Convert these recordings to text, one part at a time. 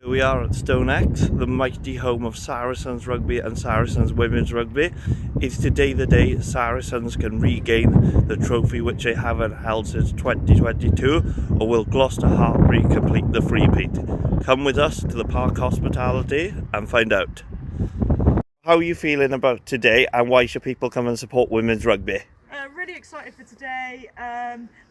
We are at StoneX, the mighty home of Saracens rugby and Saracens women's rugby. Is today the day Saracens can regain the trophy which they haven't held since 2022, or will Gloucester Hartpury complete the three-peat? Come with us to the Park Hospitality and find out. How are you feeling about today, and why should people come and support women's rugby? Really excited for today.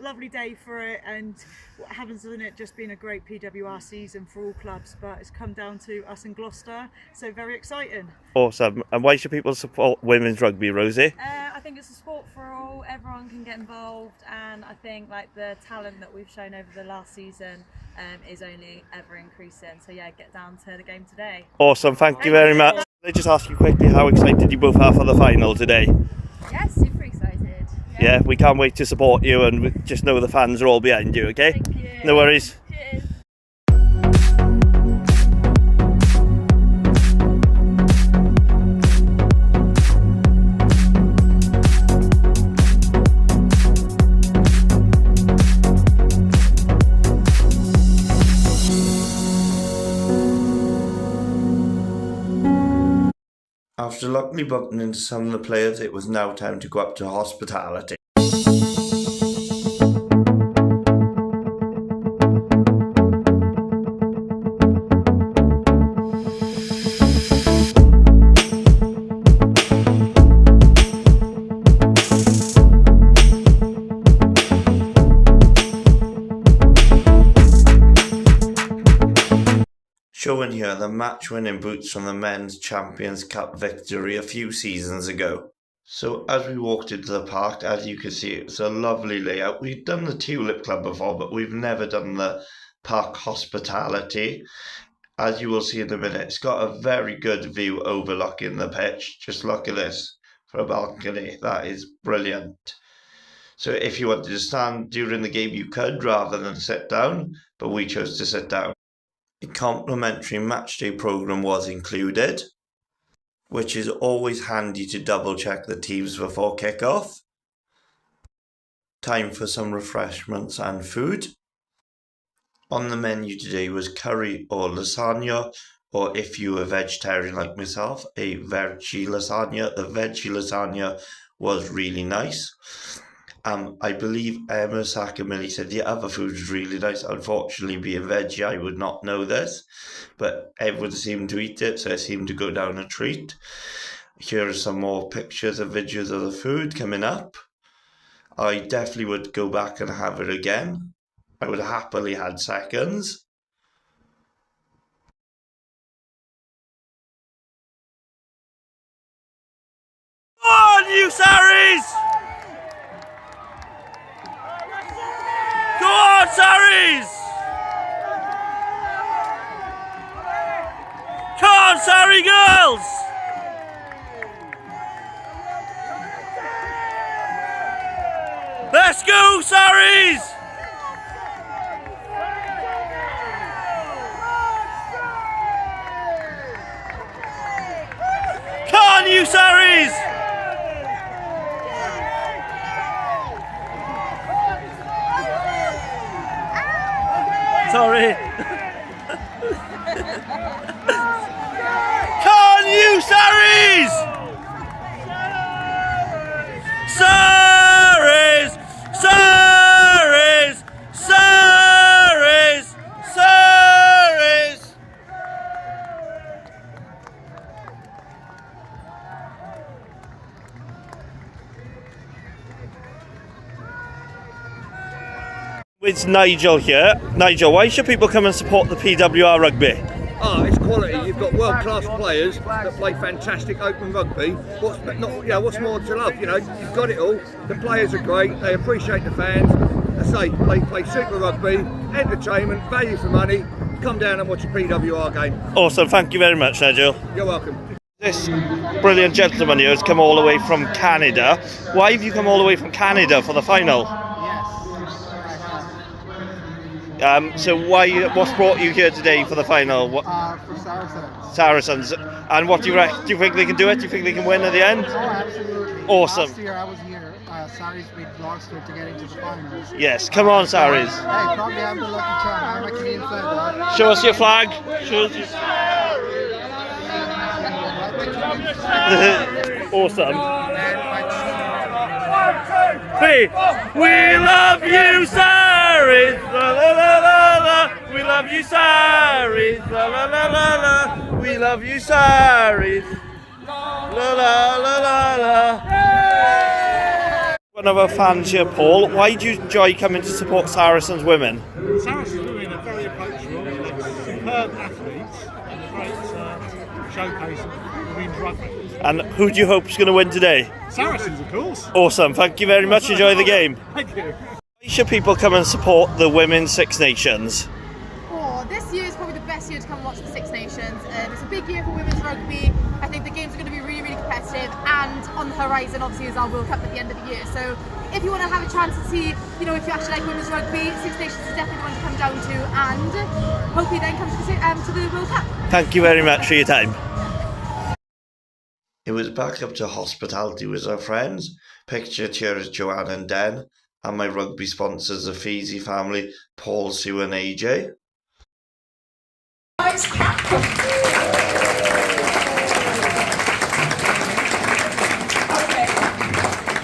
Lovely day for it, and what happens in it just been a great PWR season for all clubs, but it's come down to us in Gloucester, so very exciting. Awesome. And why should people support women's rugby, Rosie? I think it's a sport for all, everyone can get involved, and I think like the talent that we've shown over the last season is only ever increasing, so yeah, get down to the game today. Awesome, thank you very much. Can I just ask you quickly how excited you both are for the final today? Yes, super excited. Yeah, we can't wait to support you, and we just know the fans are all behind you, okay? Thank you. No worries. Cheers. After luckily bumping into some of the players, it was now time to go up to hospitality. Showing here the match-winning boots from the Men's Champions Cup victory a few seasons ago. So as we walked into the park, as you can see, it's a lovely layout. We've done the Tulip Club before, but we've never done the Park Hospitality. As you will see in a minute, it's got a very good view overlooking the pitch. Just look at this for a balcony. That is brilliant. So if you wanted to stand during the game, you could, rather than sit down, but we chose to sit down. A complimentary matchday programme was included, which is always handy to double check the teams before kick-off. Time for some refreshments and food. On the menu today was curry or lasagna, or if you were vegetarian like myself, a veggie lasagna. The veggie lasagna was really nice. I believe Emma Sakamili said the other food was really nice. Unfortunately, being veggie, I would not know this, but everyone seemed to eat it, so it seemed to go down a treat. Here are some more pictures and videos of the food coming up. I definitely would go back and have it again. I would happily had seconds. Come on, you Sarries! Go on, Sarries! Come on, Sarrie girls! Let's go, Sarries! Come on, you Sarries! Sorry. Come you Sarries! Sarries! Sarries! Sarries! Sarries! With Nigel here. Nigel, why should people come and support the PWR rugby? It's quality. You've got world-class players that play fantastic open rugby. What's more to love? You know, you've got it all. The players are great. They appreciate the fans. I say they play super rugby, entertainment, value for money. Come down and watch a PWR game. Awesome. Thank you very much, Nigel. You're welcome. This brilliant gentleman here has come all the way from Canada. Why have you come all the way from Canada for the final? So what's brought you here today for the final? For Saracens. Saracens. And what do you think they can do it? Do you think they can win at the end? Oh, absolutely. Awesome. Last year I was here Sarries beat Gloucester to get into the finals. Yes, come on, Sarries. Hey, probably I'm the lucky charm. I'm a Canadian flag. Show us your flag. Show us your... Awesome. We love you, Sarries. La la la la la. We love you, Sarries. La la la la la. We love you, Sarries. La la la la la. One of our fans here, Paul. Why do you enjoy coming to support Saracens women? Saracens women are very approachable, they're superb athletes and a great showcase of women's rugby. And who do you hope is going to win today? Saracens, of course. Awesome. Thank you very much. Enjoy the game. Thank you. Why should people come and support the Women's Six Nations? Oh, this year is probably the best year to come and watch the Six Nations. It's a big year for women's rugby. I think the games are going to be really, really competitive, and on the horizon obviously is our World Cup at the end of the year. So if you want to have a chance to see, you know, if you actually like women's rugby, Six Nations is definitely the one to come down to, and hopefully then come to the World Cup. Thank you very much for your time. It was back up to hospitality with our friends. Pictured here is Joanne and Den, and my rugby sponsors, the Feezy family, Paul, Sue and AJ.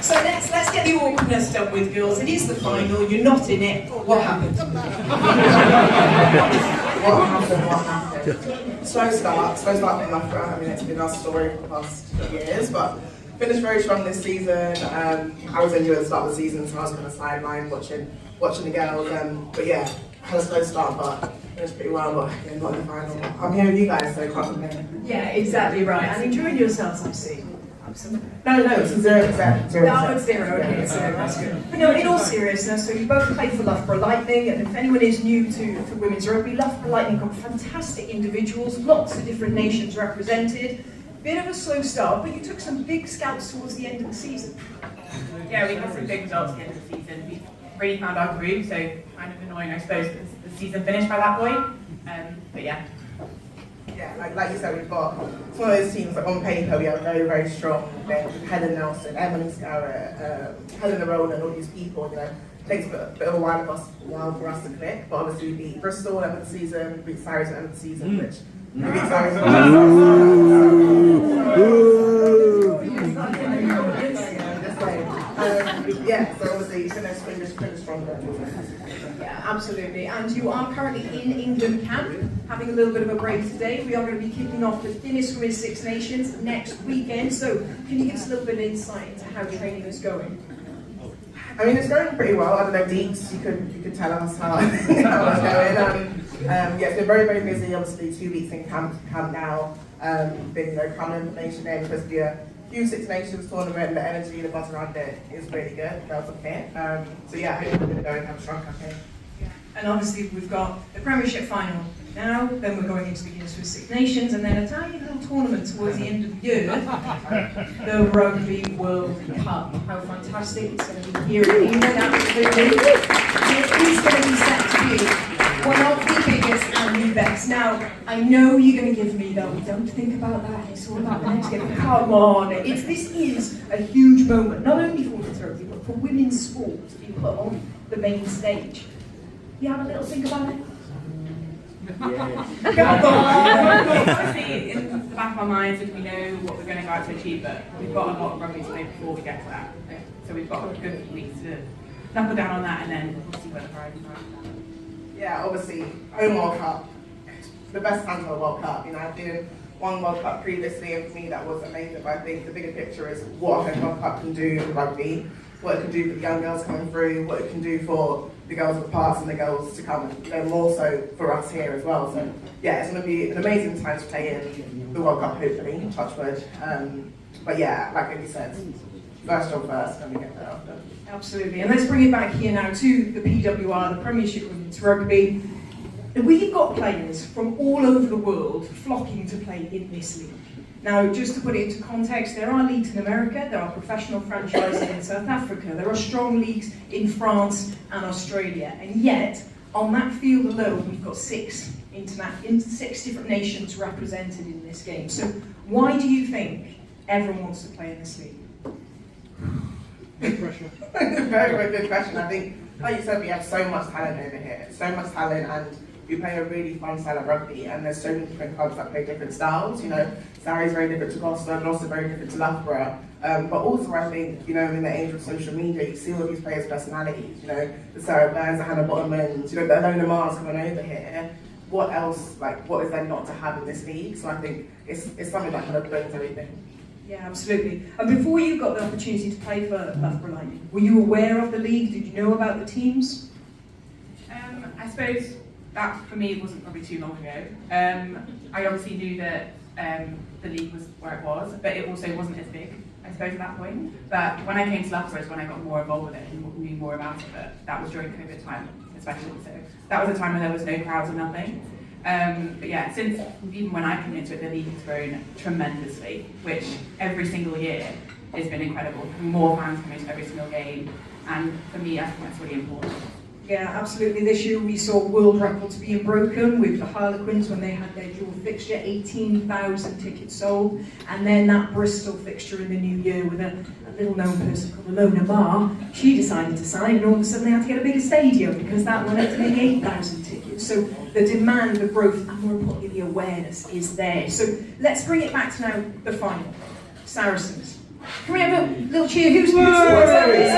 So let's get the awkwardness done with, girls. It is the final, you're not in it. What happened? What happened? Slow start in Loughborough. I mean, it's been our story for the past years, but finished very strong this season. I was injured at the start of the season, so I was kind of sidelined watching the girls. But yeah, had a slow start, but finished pretty well, but again, not in the final. I'm here with you guys, so can't complain. Yeah, exactly right. And enjoying yourselves, I see. No, it's 0%. 0%. No, it's 0, okay, so that's good. But no, in all seriousness, so you both play for Loughborough Lightning, and if anyone is new to women's rugby, Loughborough Lightning got fantastic individuals, lots of different nations represented. Bit of a slow start, but you took some big scouts towards the end of the season. Yeah, we had some big results at the end of the season. We really found our groove, so kind of annoying, I suppose, that the season finished by that point. But yeah. Yeah, like you said, we've got it's one of those teams that on paper we have a very, very strong bench with Helen Nelson, Emily Scarrett, Helena Roland, and all these people, you know. It takes a bit of a while for us to click, but obviously we beat Bristol at the end of the season, we beat Saracens at the end of the season, which we beat Saracens. Yeah, so obviously finished stronger. Yeah, absolutely. And you are currently in England camp, having a little bit of a break today. We are going to be kicking off the thinnest Women's Six Nations next weekend. So can you give us a little bit of insight into how training is going? I mean, it's going pretty well. I don't know, Deeks, you could tell us how it's going. Yeah, it's been very, very busy. Obviously, 2 weeks in camp now. Been common information there because the few Six Nations tournament, the energy, the buzz around it is really good. That was okay. So yeah, I hope we're going to go and have a strong campaign. And obviously we've got the Premiership final now, then we're going into the Guinness with Six Nations, and then a tiny little tournament towards the end of the year, the Rugby World Cup. How fantastic, it's going to be here in England, absolutely. It is going to be set to be one of the biggest and the best. Now, I know you're going to give me though, don't think about that, it's all about the next game. Come on, this is a huge moment, not only for women's rugby, but for women's sport to be put on the main stage. You have a little think about it? Obviously, in the back of our minds, we know what we're going to go out to achieve, but we've got a lot of rugby to play before we get to that. So we've got a good weeks to knuckle down on that, and then we'll see where the horizons are. Yeah, obviously, home World Cup, the best time for a World Cup. You know, I've been in one World Cup previously, and for me that was amazing. But I think the bigger picture is what a World Cup can do for rugby, what it can do for the young girls coming through, what it can do for the girls of the past and the girls to come, and more so for us here as well. So yeah, it's going to be an amazing time to play in the World Cup, hopefully, touch wood. But yeah, like Amy said, first job first, and we get there after. Absolutely, and let's bring it back here now to the PWR, the Premiership Women's Rugby. We've got players from all over the world flocking to play in this league. Now, just to put it into context, there are leagues in America, there are professional franchises in South Africa, there are strong leagues in France and Australia, and yet, on that field alone, we've got six different nations represented in this game. So, why do you think everyone wants to play in this league? Pressure. Very, very good question. I think, like you said, we have so much talent over here, so much talent, and we play a really fun style of rugby, and there's so many different clubs that play different styles. You know, Surrey's very different to Gloucester, Gloucester very different to Loughborough. But also, I think, you know, in the age of social media, you see all these players' personalities. You know, the Sarah Burns, the Hannah Bottomans, you know, the Alona Mars coming over here. What else? Like, what is there not to have in this league? So I think it's something that kind of brings everything. Yeah, absolutely. And before you got the opportunity to play for Loughborough Lightning, were you aware of the league? Did you know about the teams? I suppose that for me wasn't probably too long ago. I obviously knew that the league was where it was, but it also wasn't as big, I suppose, at that point. But when I came to Loughborough is when I got more involved with it and knew more about it. But that was during COVID time, especially. So that was a time when there was no crowds or nothing. But yeah, since even when I came into it, the league has grown tremendously, which every single year has been incredible. More fans coming to every single game, and for me, I think that's really important. Yeah, absolutely. This year we saw world records being broken with the Harlequins when they had their dual fixture, 18,000 tickets sold, and then that Bristol fixture in the new year with a little known person called Alona Mar. She decided to sign, and all of a sudden they had to get a bigger stadium because that one had to make 8,000 tickets. So the demand, the growth, and more importantly the awareness is there. So let's bring it back to now the final. Saracens. Can we have a little cheer? Who's Saracens?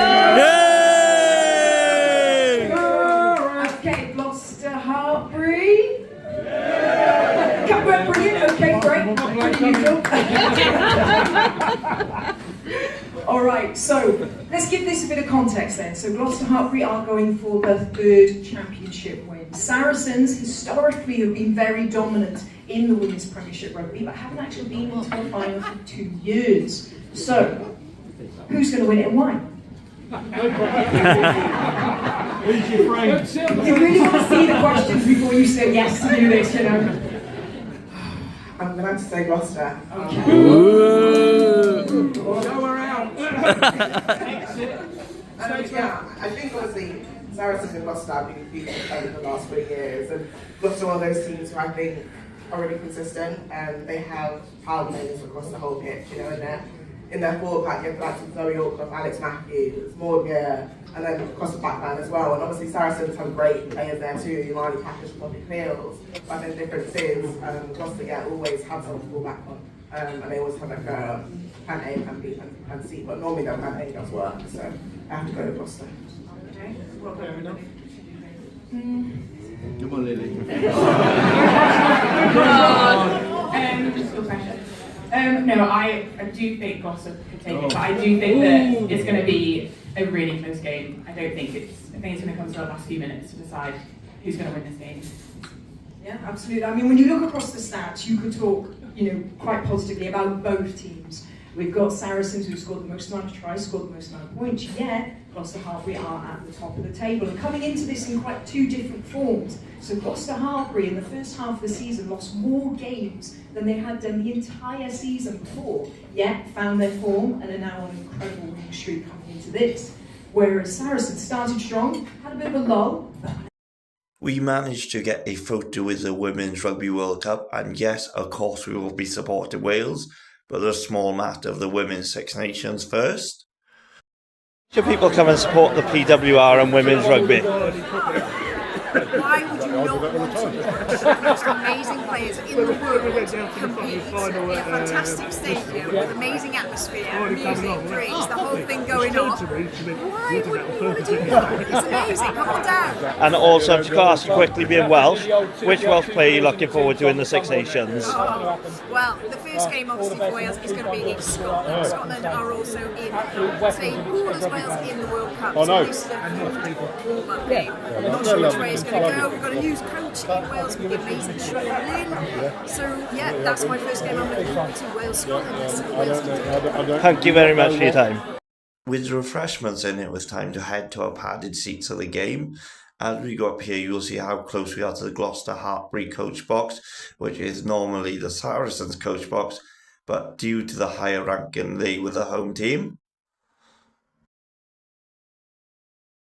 Okay, Gloucester Hartpury. Yeah. Brilliant. Okay, great. Pretty usual. All right, so let's give this a bit of context then. So Gloucester Hartpury are going for their 3rd championship win. Saracens historically have been very dominant in the Women's Premiership Rugby, but haven't actually been into a final for 2 years. So, who's going to win it and why? Who's your friend? You really want to see the questions before you say yes to do this, you know? I'm going to have to say Gloucester. Okay. Go around. Yeah, I think obviously Saracens and Gloucester have been competing over the last 3 years, and Gloucester are one of those teams who I think are really consistent, and they have power players across the whole pitch, you know, in their forward pack, you have like Zoe Orcliffe, Alex Matthews, Maud Gear, and then across the back line as well. And obviously Saracens have great players there too, Imani Packers, Bobby Fields. But I think the difference is Gloucester always have someone to fall back on. And they always have like a plan A, plan B, plan C, but normally their plan A does work, so I have to go to Gloucester. Okay, well, fair enough. Come on, Lily. Still pressure. No, I do think Gloucester could take it, but I do think that it's going to be a really close game. I think it's going to come to the last few minutes to decide who's going to win this game. Yeah, absolutely. I mean, when you look across the stats, you could talk, you know, quite positively about both teams. We've got Saracens who scored the most amount of tries, scored the most amount of points, yet Gloucester Hartpury are at the top of the table. And coming into this in quite 2 different forms. So Gloucester Hartpury in the first half of the season lost more games than they had done the entire season before, yet found their form and are now on an incredible winning streak coming into this. Whereas Saracens started strong, had a bit of a lull. We managed to get a photo with the Women's Rugby World Cup, and yes, of course we will be supporting Wales, but a small matter of the Women's Six Nations first. Should people come and support the PWR and Women's Rugby? Why would you not want to watch the most amazing players in the world compete in a fantastic stadium with amazing atmosphere, music, drinks, the whole thing going on? Why wouldn't you want to do that? It's amazing, come on down. And also, of course, quickly being Welsh, which Welsh player are you looking forward to in the Six Nations? Well, the first game obviously for Wales is going to be against Scotland. Scotland are also in the same pool as Wales in the World Cup, so this is a good warm-up game. I'm not sure which way it's going to go. We've got a new coach in Wales with the amazing Sean Lynn. So yeah, that's my first game. I'm looking forward to Wales-Scotland. Thank you very much for your time. With refreshments in, it was time to head to our padded seats of the game. As we go up here, you'll see how close we are to the Gloucester Hartpury coach box, which is normally the Saracens coach box, but due to the higher ranking, they were the home team.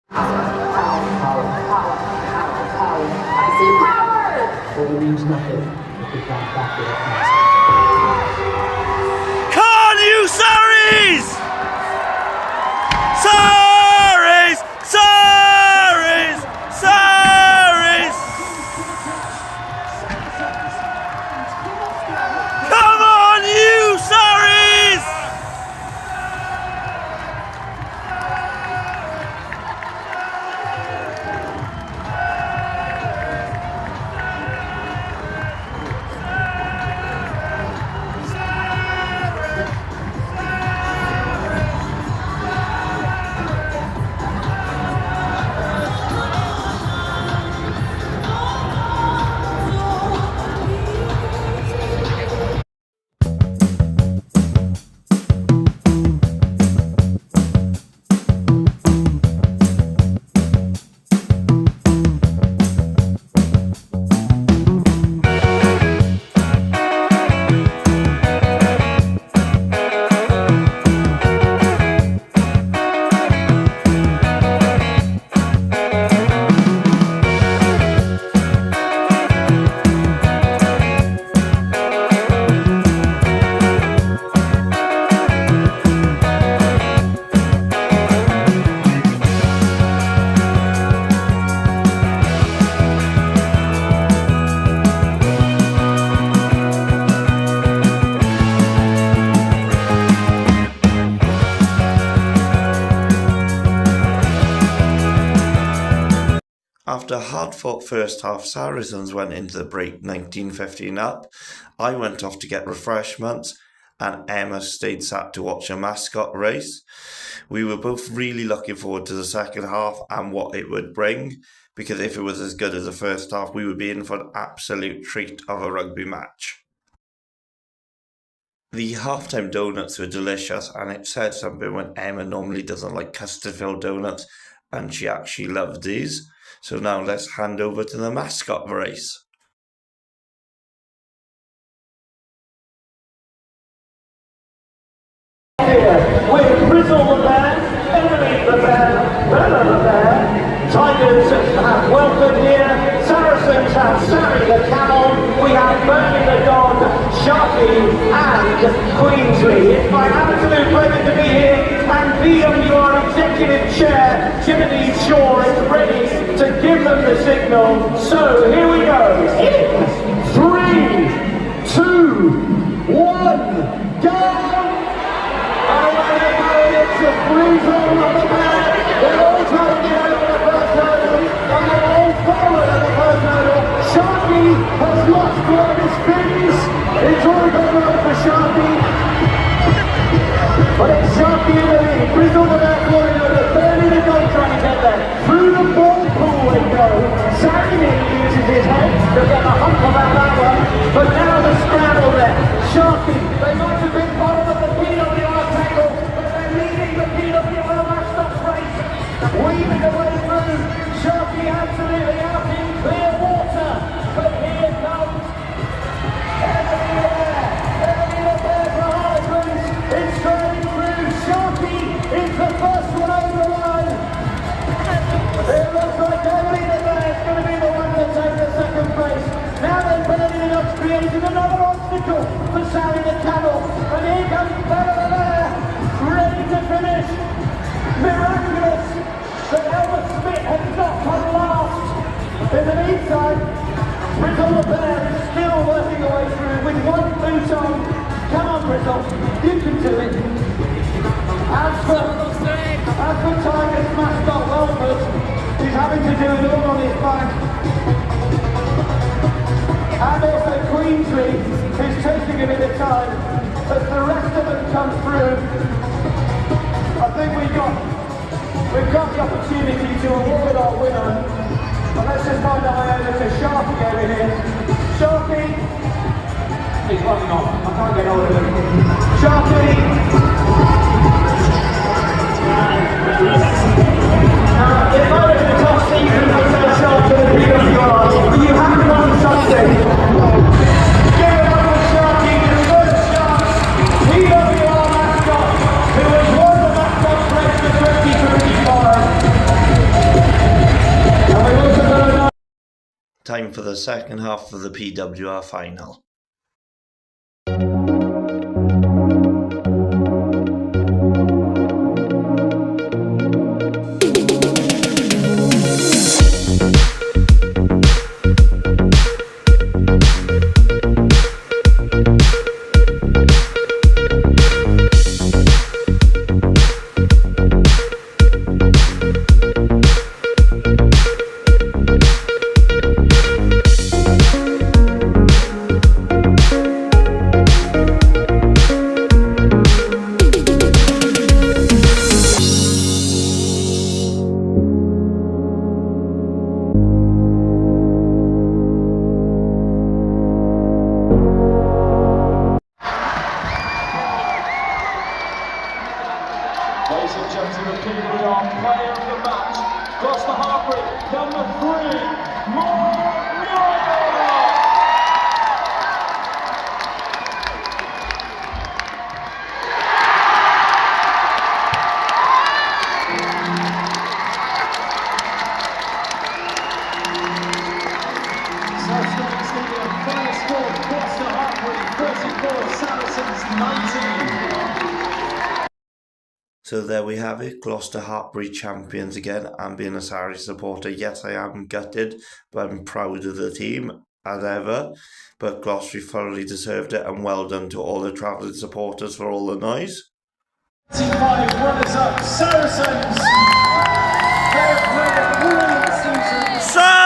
Can you, Sarries? After a hard-fought first half, Saracens went into the break 19-15 up. I went off to get refreshments, and Emma stayed sat to watch a mascot race. We were both really looking forward to the second half and what it would bring, because if it was as good as the first half, we would be in for an absolute treat of a rugby match. The halftime donuts were delicious, and it said something when Emma normally doesn't like custard-filled donuts, and she actually loved these. So now let's hand over to the mascot race. With Grizzle the Bear, Emily the Bear, Bella the Bear, Tigers have welcome here, Saracens have Sari the Camel, we have Bernie the Dog, Sharky and Queensley. It's my absolute pleasure to be here, and PWR Executive Chair Jiminy Shaw is ready to give them the signal. So here we go. In 3, 2, 1, go! It's a freeze-on of the bag. They're all trying to get over the first hurdle, and they're all forward at the first hurdle. Sharky has lost one of his fins. It's all gone wrong for Sharky. But it's Sharky in the lead. Grizzle the Bear falling over. Bernie the Dog trying to get there. Through the ball pool they go. Sari uses his head to get the hump about that one. But now the scramble there. Sharky, they might have been bottom of the PWR table, but they're leading the PWR Mascots race. Weaving away through. Sharky absolutely out in clear water. But here comes Emily the Bear. Emily the Bear for Hartpury. It's straight through. Sharky is the first one over the line. It looks like Emily the Bear is going to be the one to take the second place. Now then, Bernie the Dog's created another obstacle for Sari the Camel. And here comes Bella the Bear, ready to finish. Miraculous that Elvis Smith has not come last. In the meantime, Grizzle the Bear is still working her way through with one boot on. Come on, Grizzle, you can do it. As for Tiger's mascot, Walford, he's having to do it all on his back. And also Queensley is taking a bit of time as the rest of them come through. I think we've got the opportunity to award our winner. But let's just find our way over to Sharky over here. Sharky, he's running off. I can't get hold of him. Sharky. Now, if I was the top season for the first shot to the PWR, you haven't won something. Give it up for Sharky, the first shot, PWR mascot, who has won the mascot race for 2025. And we also got Time for the second half of the PWR final. Ladies and gentlemen, PWR player of the match, Gloucester Hartpury, number 3, more Miracle! StoneX Stadium, final score, Gloucester Hartpury 34, Saracens 19. So there we have it, Gloucester Hartpury champions again. And being a Sarri supporter, yes, I am gutted, but I'm proud of the team as ever. But Gloucester thoroughly deserved it, and well done to all the travelling supporters for all the noise. 25 runners up, Saracens! They're playing a brilliant season.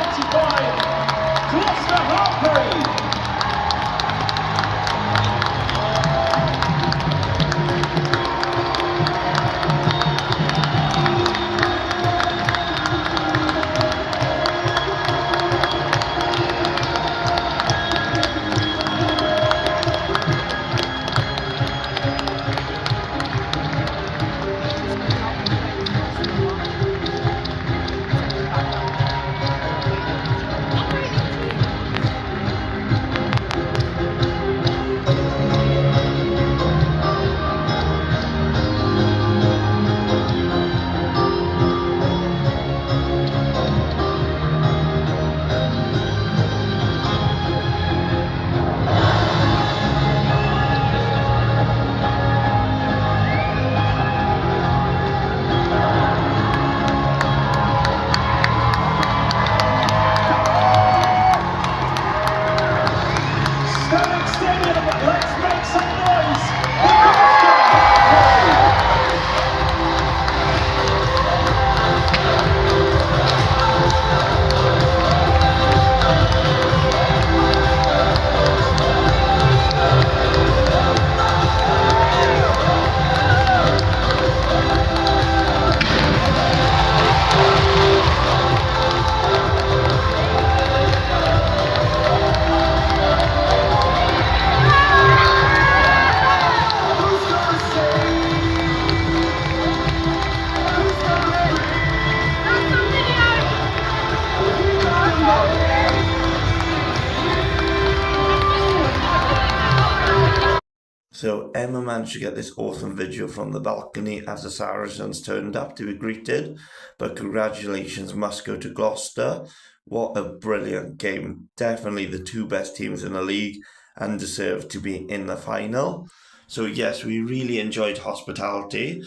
25, Gloucester Hartpury. StoneX Stadium, let's make some noise for Gloucester Hartpury. So Emma managed to get this awesome video from the balcony as the Saracens turned up to be greeted, but congratulations must go to Gloucester. What a brilliant game. Definitely the two best teams in the league and deserve to be in the final. So yes, we really enjoyed hospitality.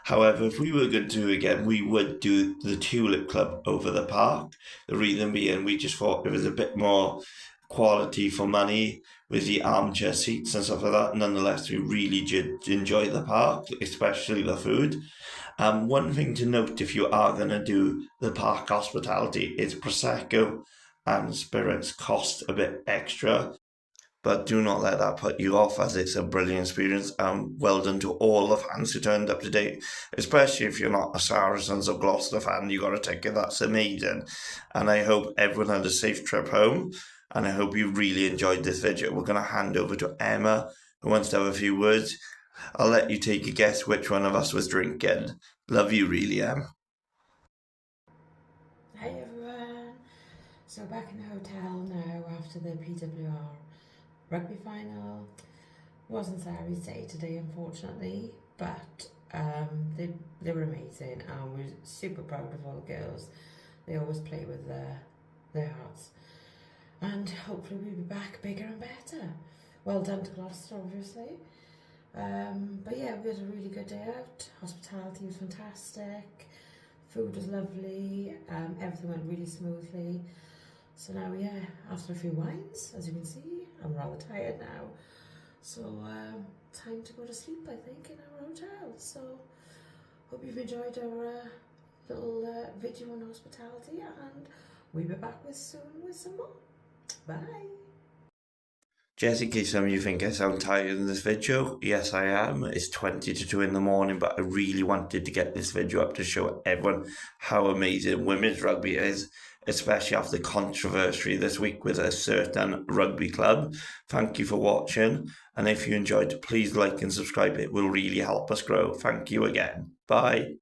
However, if we were going to do it again, we would do the Tulip Club over the park. The reason being, we just thought it was a bit more quality for money with the armchair seats and stuff like that. Nonetheless, we really did enjoy the park, especially the food. One thing to note if you are going to do the park hospitality is Prosecco and spirits cost a bit extra. But do not let that put you off, as it's a brilliant experience, and well done to all the fans who turned up today, especially if you're not a Saracens or Gloucester fan. You got a ticket, that's amazing. And I hope everyone had a safe trip home, and I hope you really enjoyed this video. We're going to hand over to Emma, who wants to have a few words. I'll let you take a guess which one of us was drinking. Love you really, Em. Hey everyone, so back in the hotel now after the PWR rugby final. Wasn't Sarah's day today, unfortunately, but they were amazing, and we're super proud of all the girls. They always play with their hearts, and hopefully we'll be back bigger and better. Well done to Gloucester, obviously. But yeah, we had a really good day out. Hospitality was fantastic, food was lovely, everything went really smoothly. So now, yeah, after a few wines, as you can see, I'm rather tired now. So time to go to sleep, I think, in our hotel. So hope you've enjoyed our little video on hospitality, and we'll be back soon with some more. Bye. Just in case some of you think I sound tired in this video, yes I am. It's 20 to 2 in the morning, but I really wanted to get this video up to show everyone how amazing women's rugby is, especially after the controversy this week with a certain rugby club. Thank you for watching, and if you enjoyed, please like and subscribe. It will really help us grow. Thank you again. Bye.